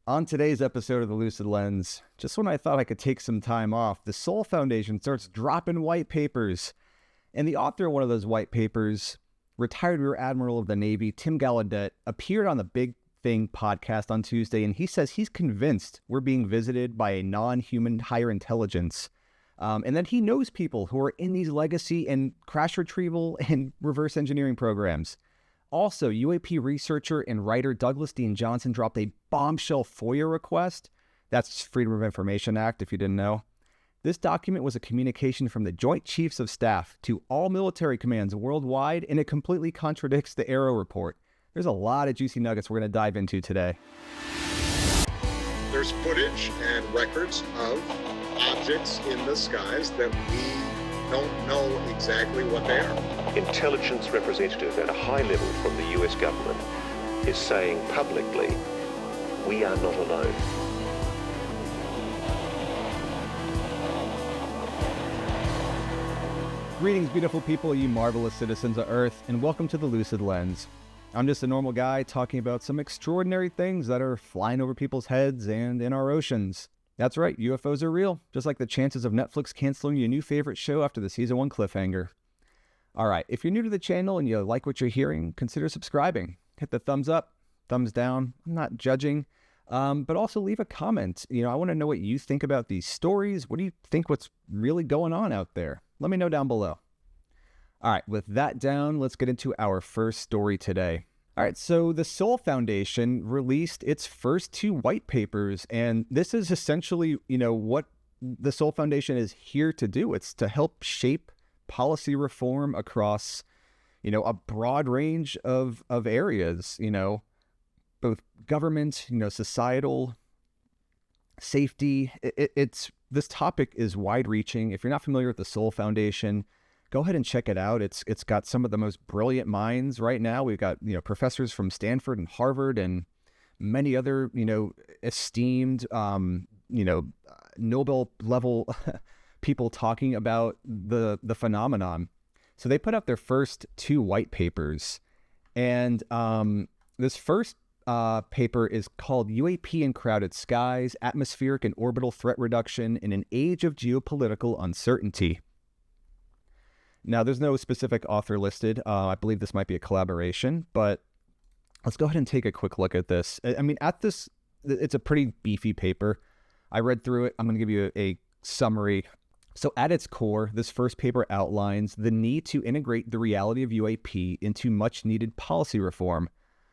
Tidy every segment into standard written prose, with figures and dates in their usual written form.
On today's episode of the Lucid Lens, just when I thought I could take some time off, the Sol Foundation starts dropping white papers. And the author of one of those white papers, retired Rear Admiral of the Navy Tim Gallaudet, appeared on the Big Thing podcast on Tuesday, and he says he's convinced we're being visited by a non-human higher intelligence. And that he knows people who are in these legacy and crash retrieval and reverse engineering programs. Also, UAP researcher and writer Douglas Dean Johnson dropped a bombshell FOIA request. That's Freedom of Information Act, if you didn't know. This document was a communication from the Joint Chiefs of Staff to all military commands worldwide, and it completely contradicts the AARO report. There's a lot of juicy nuggets we're going to dive into today. There's footage and records of objects in the skies that we don't know exactly what they are. Intelligence representative at a high level from the US government is saying publicly, we are not alone. Greetings, beautiful people, you marvelous citizens of Earth, and welcome to the Lucid Lens. I'm just a normal guy talking about some extraordinary things that are flying over people's heads and in our oceans. That's right, UFOs are real, just like the chances of Netflix canceling your new favorite show after the season 1 cliffhanger. Alright, if you're new to the channel and you like what you're hearing, consider subscribing. Hit the thumbs up, thumbs down, I'm not judging, but also leave a comment. I want to know what you think about these stories. What do you think what's really going on out there? Let me know down below. Alright, with that down, let's get into our first story today. All right, so the Sol Foundation released its first 2 white papers, and this is essentially, what the Sol Foundation is here to do. It's to help shape policy reform across, a broad range of areas, both government, societal, safety. This topic is wide-reaching. If you're not familiar with the Sol Foundation, go ahead and check it out. It's got some of the most brilliant minds right now. We've got, professors from Stanford and Harvard and many other, esteemed, Nobel level people talking about the phenomenon. So they put out their first 2 white papers. And this first paper is called UAP in Crowded Skies, Atmospheric and Orbital Threat Reduction in an Age of Geopolitical Uncertainty. Now, there's no specific author listed. I believe this might be a collaboration, but let's go ahead and take a quick look at this. It's a pretty beefy paper. I read through it. I'm going to give you a summary. So at its core, this first paper outlines the need to integrate the reality of UAP into much needed policy reform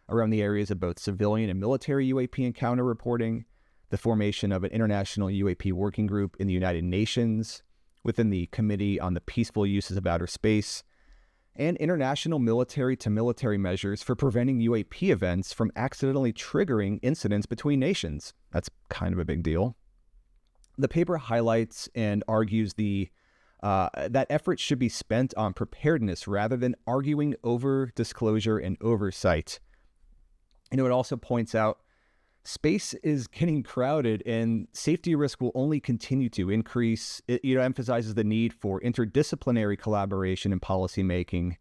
around the areas of both civilian and military UAP encounter reporting, the formation of an international UAP working group in the United Nations, within the Committee on the Peaceful Uses of Outer Space, and international military-to-military measures for preventing UAP events from accidentally triggering incidents between nations. That's kind of a big deal. The paper highlights and argues that efforts should be spent on preparedness rather than arguing over disclosure and oversight. It also points out space is getting crowded and safety risk will only continue to increase. It emphasizes the need for interdisciplinary collaboration and policymaking,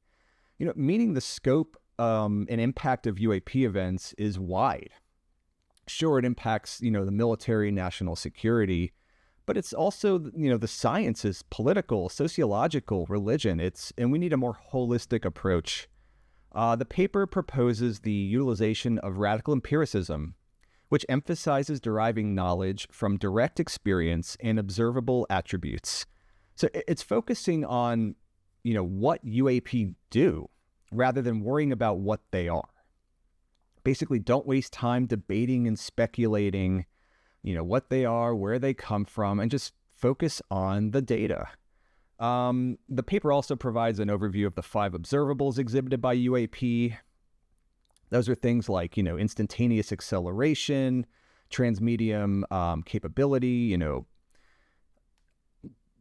meaning the scope and impact of UAP events is wide. Sure, it impacts, the military, national security, but it's also, the sciences, political, sociological, religion. And we need a more holistic approach. The paper proposes the utilization of radical empiricism, which emphasizes deriving knowledge from direct experience and observable attributes. So it's focusing on, what UAP do rather than worrying about what they are. Basically, don't waste time debating and speculating, what they are, where they come from, and just focus on the data. The paper also provides an overview of the 5 observables exhibited by UAP. Those are things like, instantaneous acceleration, transmedium capability,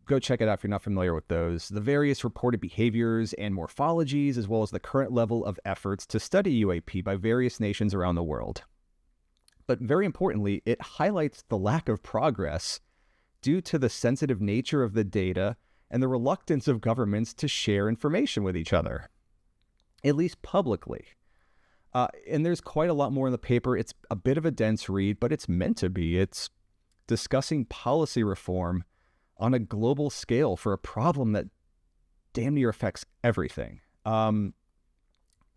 go check it out if you're not familiar with those. The various reported behaviors and morphologies, as well as the current level of efforts to study UAP by various nations around the world. But very importantly, it highlights the lack of progress due to the sensitive nature of the data and the reluctance of governments to share information with each other, at least publicly. And there's quite a lot more in the paper. It's a bit of a dense read, but it's meant to be. It's discussing policy reform on a global scale for a problem that damn near affects everything. And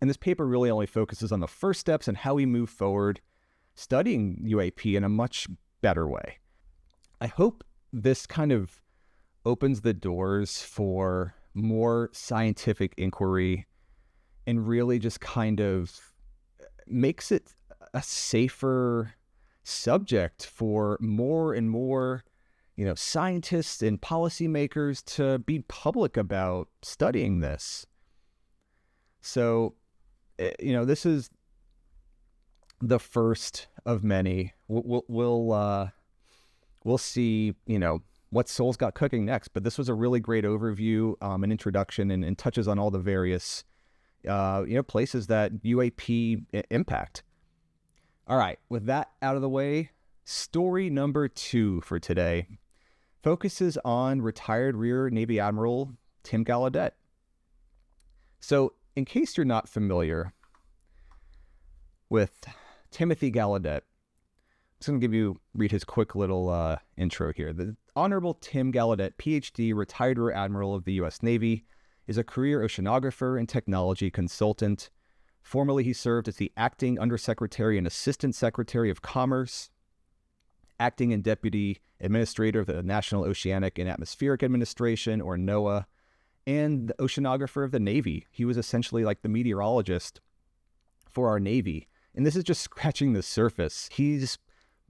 this paper really only focuses on the first steps and how we move forward studying UAP in a much better way. I hope this kind of opens the doors for more scientific inquiry and really just kind of makes it a safer subject for more and more, scientists and policymakers to be public about studying this. So, this is the first of many. We'll see, what Soul's got cooking next. But this was a really great overview, an introduction, and touches on all the various, places that UAP impact. All right, with that out of the way, story number 2 for today focuses on retired Rear Navy Admiral Tim Gallaudet. So, in case you're not familiar with Timothy Gallaudet, I'm just going to read his quick little intro here. The Honorable Tim Gallaudet, PhD, retired Rear Admiral of the U.S. Navy, is a career oceanographer and technology consultant. Formerly, he served as the Acting Undersecretary and Assistant Secretary of Commerce, Acting and Deputy Administrator of the National Oceanic and Atmospheric Administration, or NOAA, and the oceanographer of the Navy. He was essentially like the meteorologist for our Navy. And this is just scratching the surface. He's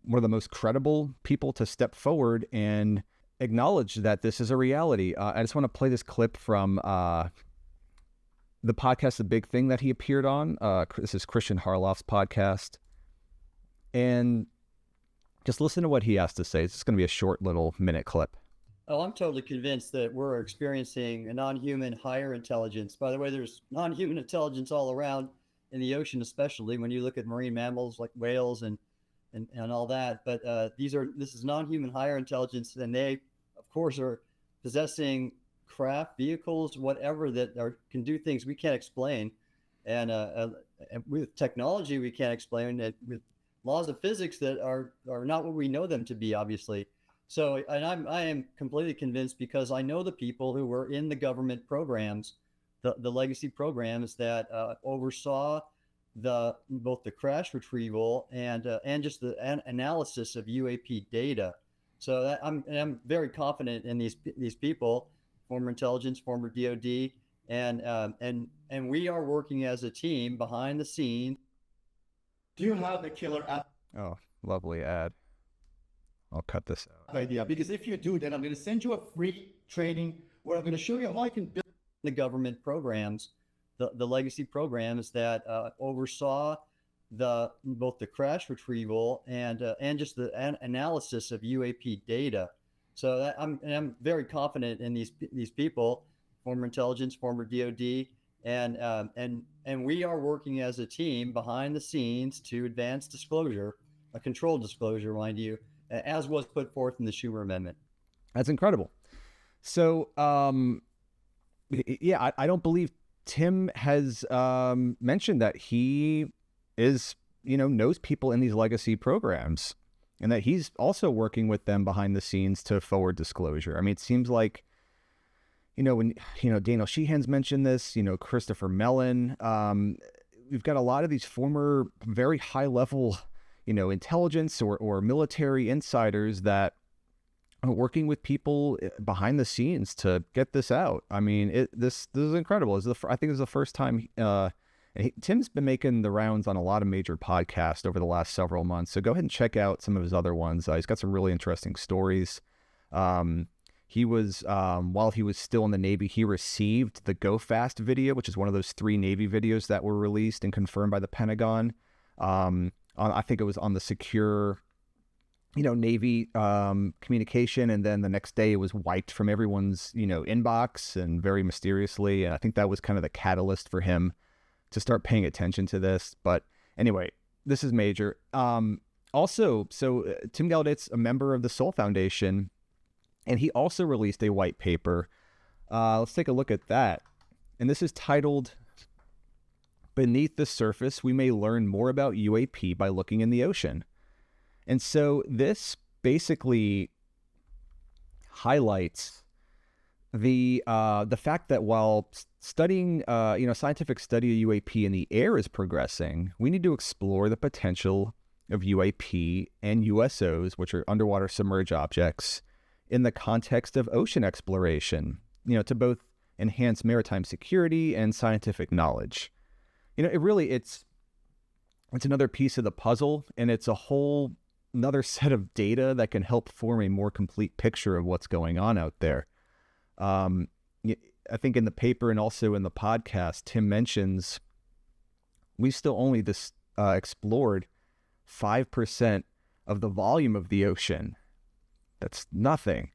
one of the most credible people to step forward and acknowledge that this is a reality. I just want to play this clip from the podcast, The Big Thing, that he appeared on. This is Christian Harloff's podcast. And just listen to what he has to say. It's just going to be a short little minute clip. Oh, I'm totally convinced that we're experiencing a non-human higher intelligence. By the way, there's non-human intelligence all around in the ocean, especially when you look at marine mammals like whales and all that. But this is non-human higher intelligence, and they, of course, are possessing craft, vehicles, whatever that can do things we can't explain. And with technology, we can't explain it, with laws of physics that are not what we know them to be, obviously. So, and I am completely convinced, because I know the people who were in the government programs, the legacy programs that oversaw both the crash retrieval and just the analysis of UAP data. So I'm very confident in these people, former intelligence, former DoD, and we are working as a team behind the scenes. Do you have a killer app? Oh, lovely ad. I'll cut this out. Idea, because if you do, then I'm going to send you a free training where I'm going to show you how I can build the government programs, the legacy programs that oversaw both the crash retrieval and just the analysis of UAP data. So I'm very confident in these people, former intelligence, former DoD, and we are working as a team behind the scenes to advance disclosure, a controlled disclosure, mind you, as was put forth in the Schumer Amendment. That's incredible. So, yeah, I don't believe Tim has mentioned that he is, knows people in these legacy programs, and that he's also working with them behind the scenes to forward disclosure. I mean, it seems like, when, Daniel Sheehan's mentioned this, Christopher Mellon, we've got a lot of these former very high level, intelligence or military insiders that are working with people behind the scenes to get this out. I mean, this is incredible. I think this is the first time. Tim's been making the rounds on a lot of major podcasts over the last several months. So go ahead and check out some of his other ones. He's got some really interesting stories. He was, while he was still in the Navy, he received the Go Fast video, which is one of those 3 Navy videos that were released and confirmed by the Pentagon. I think it was on the secure, Navy communication, and then the next day it was wiped from everyone's, inbox, and very mysteriously. And I think that was kind of the catalyst for him to start paying attention to this. But anyway, this is major. Also, Tim Gallaudet's a member of the Soul Foundation, and he also released a white paper. Let's take a look at that. And this is titled beneath the surface, we may learn more about UAP by looking in the ocean. And so this basically highlights the fact that while studying, scientific study of UAP in the air is progressing, we need to explore the potential of UAP and USOs, which are underwater submerged objects, in the context of ocean exploration, to both enhance maritime security and scientific knowledge. It's another piece of the puzzle, and it's a whole another set of data that can help form a more complete picture of what's going on out there. I think in the paper and also in the podcast, Tim mentions we still only explored 5% of the volume of the ocean. That's nothing.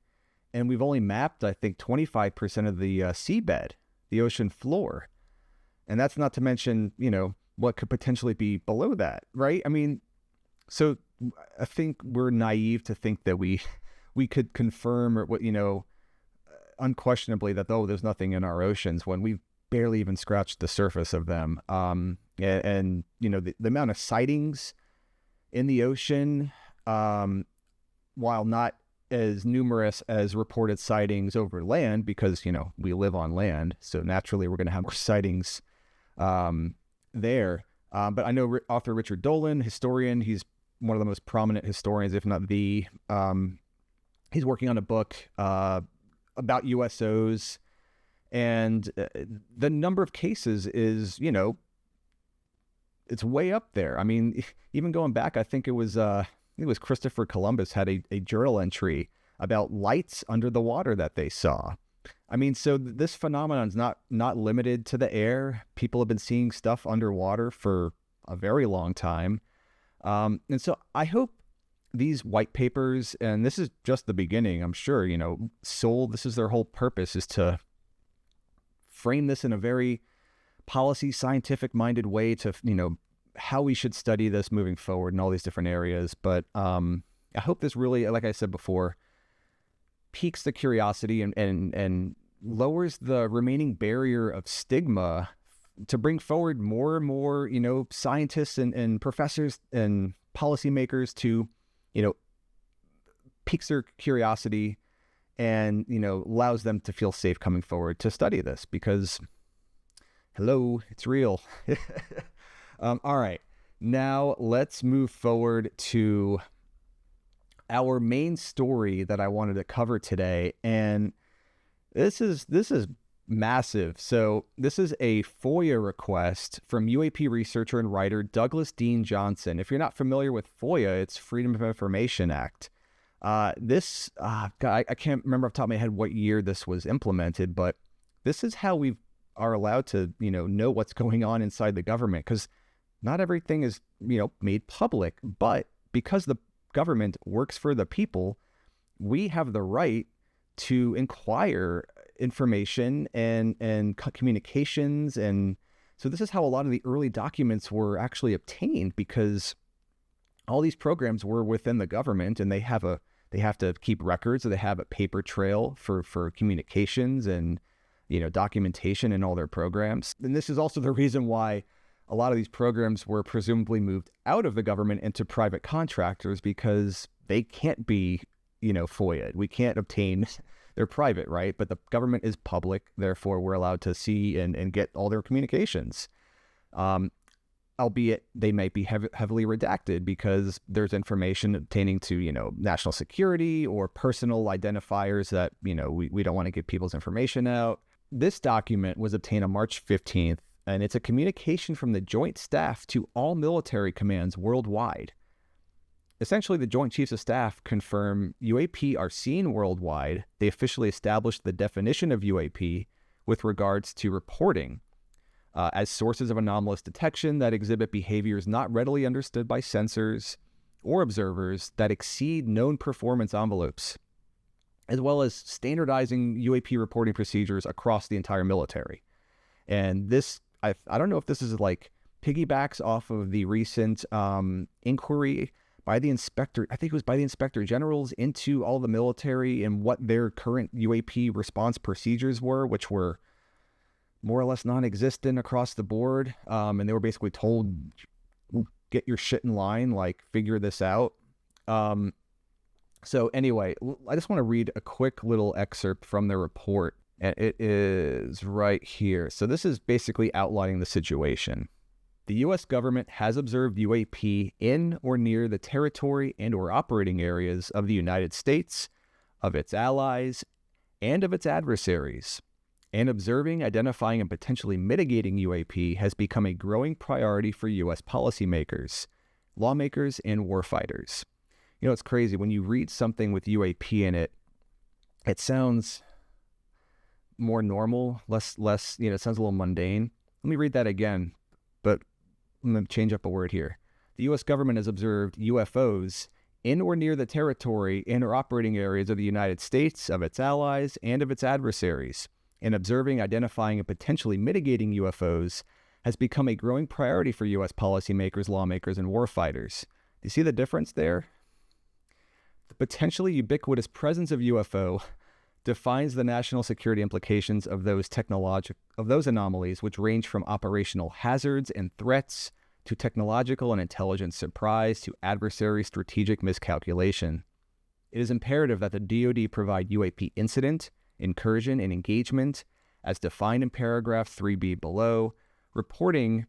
And we've only mapped, I think, 25% of the seabed, the ocean floor. And that's not to mention, what could potentially be below that, right? I mean, so I think we're naive to think that we could confirm or unquestionably that, there's nothing in our oceans when we've barely even scratched the surface of them. The amount of sightings in the ocean, while not as numerous as reported sightings over land, because, we live on land. So naturally we're going to have more sightings there. But I know author Richard Dolan, historian, he's one of the most prominent historians, if not the, he's working on a book about USOs, and the number of cases is, it's way up there. I mean, even going back, I think it was Christopher Columbus had a journal entry about lights under the water that they saw. I mean, so this phenomenon is not limited to the air. People have been seeing stuff underwater for a very long time. And so I hope these white papers, and this is just the beginning, I'm sure, Seoul, this is their whole purpose, is to frame this in a very policy, scientific minded way to, how we should study this moving forward in all these different areas. But I hope this really, like I said before, piques the curiosity and lowers the remaining barrier of stigma to bring forward more and more, scientists and professors and policymakers to, piques their curiosity and, allows them to feel safe coming forward to study this, because hello, it's real. All right, now let's move forward to our main story that I wanted to cover today. And this is massive. So this is a FOIA request from UAP researcher and writer Douglas Dean Johnson. If you're not familiar with FOIA, it's Freedom of Information Act. I can't remember off the top of my head what year this was implemented, but this is how we are allowed to, know what's going on inside the government, because not everything is, made public. But because the government works for the people, we have the right to inquire information and communications. And so this is how a lot of the early documents were actually obtained, because all these programs were within the government, and they have to keep records, or they have a paper trail for communications and, documentation in all their programs. And this is also the reason why a lot of these programs were presumably moved out of the government into private contractors, because they can't be, FOIA'd. We can't obtain, they're private, right? But the government is public. Therefore, we're allowed to see and get all their communications. Albeit they might be heavily redacted, because there's information obtaining to, national security or personal identifiers that, we don't want to give people's information out. This document was obtained on March 15th, and it's a communication from the Joint Staff to all military commands worldwide. Essentially, the Joint Chiefs of Staff confirm UAP are seen worldwide. They officially established the definition of UAP with regards to reporting as sources of anomalous detection that exhibit behaviors not readily understood by sensors or observers that exceed known performance envelopes, as well as standardizing UAP reporting procedures across the entire military. And this, I don't know if this is like piggybacks off of the recent inquiry by the inspector, I think it was by the inspector generals, into all the military and what their current UAP response procedures were, which were more or less non-existent across the board. And they were basically told, get your shit in line, like figure this out. So anyway, I just want to read a quick little excerpt from their report, and it is right here. So this is basically outlining the situation. The U.S. government has observed UAP in or near the territory and or operating areas of the United States, of its allies, and of its adversaries. And observing, identifying, and potentially mitigating UAP has become a growing priority for U.S. policymakers, lawmakers, and warfighters. You know, it's crazy. When you read something with UAP in it, it sounds more normal, less, it sounds a little mundane. Let me read that again, but I'm going to change up a word here. The U.S. government has observed UFOs in or near the territory and or operating areas of the United States, of its allies, and of its adversaries. And observing, identifying, and potentially mitigating UFOs has become a growing priority for U.S. policymakers, lawmakers, and warfighters. Do you see the difference there? The potentially ubiquitous presence of UFO defines the national security implications of those anomalies, which range from operational hazards and threats to technological and intelligence surprise to adversary strategic miscalculation. It is imperative that the DoD provide UAP incident, incursion, and engagement, as defined in paragraph 3B below, reporting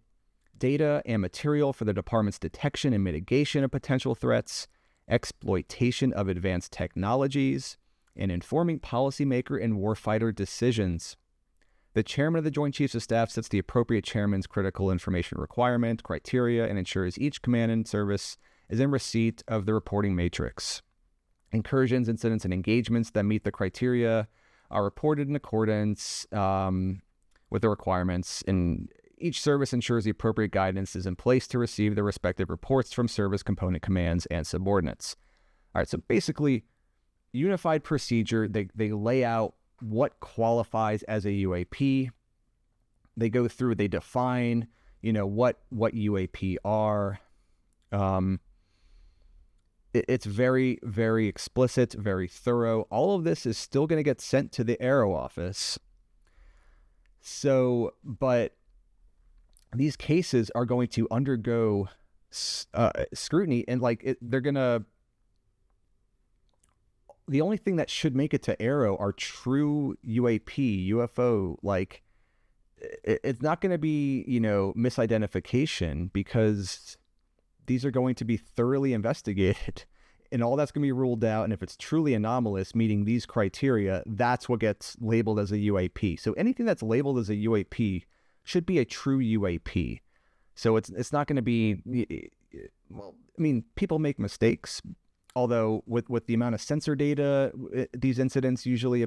data and material for the department's detection and mitigation of potential threats, exploitation of advanced technologies, and informing policymaker and warfighter decisions. The chairman of the Joint Chiefs of Staff sets the appropriate chairman's critical information requirement, criteria, and ensures each command and service is in receipt of the reporting matrix. Incursions, incidents, and engagements that meet the criteria are reported in accordance with the requirements, and each service ensures the appropriate guidance is in place to receive the respective reports from service component commands and subordinates. All right, so basically, unified procedure, they lay out what qualifies as a UAP. They go through, they define, what UAP are. It's very, very explicit, very thorough. All of this is still going to get sent to the AARO office. So, but these cases are going to undergo scrutiny, and the only thing that should make it to AARO are true UAP, UFO, it's not going to be, misidentification, because these are going to be thoroughly investigated, and all that's going to be ruled out. And if it's truly anomalous, meeting these criteria, that's what gets labeled as a UAP. So anything that's labeled as a UAP should be a true UAP. So it's not going to be, people make mistakes, although with the amount of sensor data these incidents usually,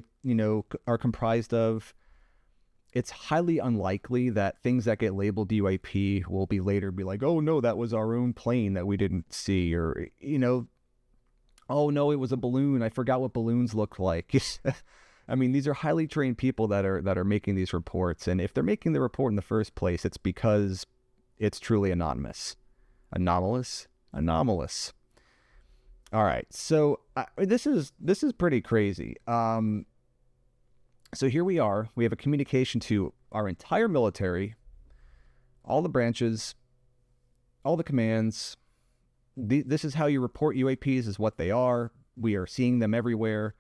are comprised of, it's highly unlikely that things that get labeled UAP will be later be like, oh no, that was our own plane that we didn't see, or, oh no, it was a balloon. I forgot what balloons look like. These are highly trained people that are making these reports. And if they're making the report in the first place, it's because it's truly anonymous. Anomalous. All right. So this is pretty crazy. So here we are. We have a communication to our entire military, all the branches, all the commands. This is how you report UAPs, is what they are. We are seeing them everywhere.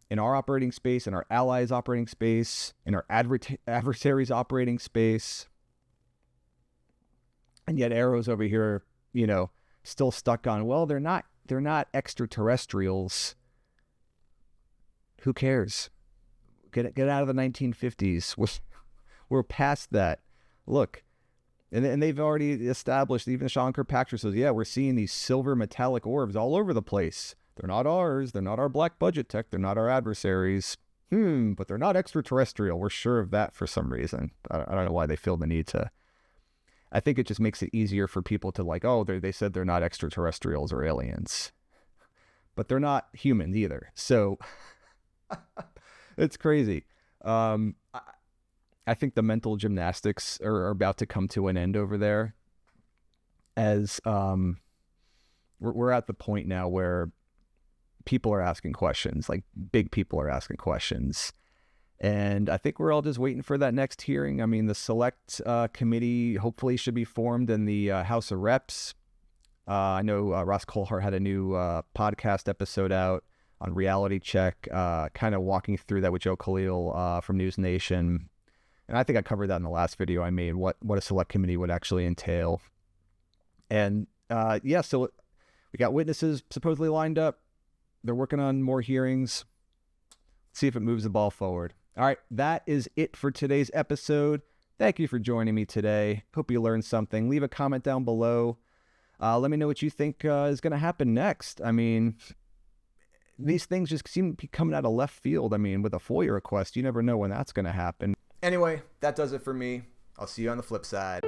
In our operating space, in our allies' operating space, in our adversaries' operating space. And yet AARO's over here, still stuck on, well, they're not extraterrestrials. Who cares? Get out of the 1950s. We're past that. Look, and they've already established, even Sean Kirkpatrick says, yeah, we're seeing these silver metallic orbs all over the place. They're not ours. They're not our black budget tech. They're not our adversaries. But they're not extraterrestrial. We're sure of that for some reason. I don't know why they feel the need to. I think it just makes it easier for people to they said they're not extraterrestrials or aliens. But they're not humans either. So it's crazy. I think the mental gymnastics are about to come to an end over there, as we're at the point now where people are asking questions, like big people are asking questions. And I think we're all just waiting for that next hearing. I mean, the select committee hopefully should be formed in the House of Reps. I know Ross Colhart had a new podcast episode out on Reality Check, kind of walking through that with Joe Khalil from News Nation. And I think I covered that in the last video I made, what a select committee would actually entail. And so we got witnesses supposedly lined up. They're working on more hearings. Let's see if it moves the ball forward. All right, that is it for today's episode. Thank you for joining me today. Hope you learned something. Leave a comment down below. Let me know what you think is going to happen next. I mean, these things just seem to be coming out of left field. I mean, with a FOIA request, you never know when that's going to happen. Anyway, that does it for me. I'll see you on the flip side.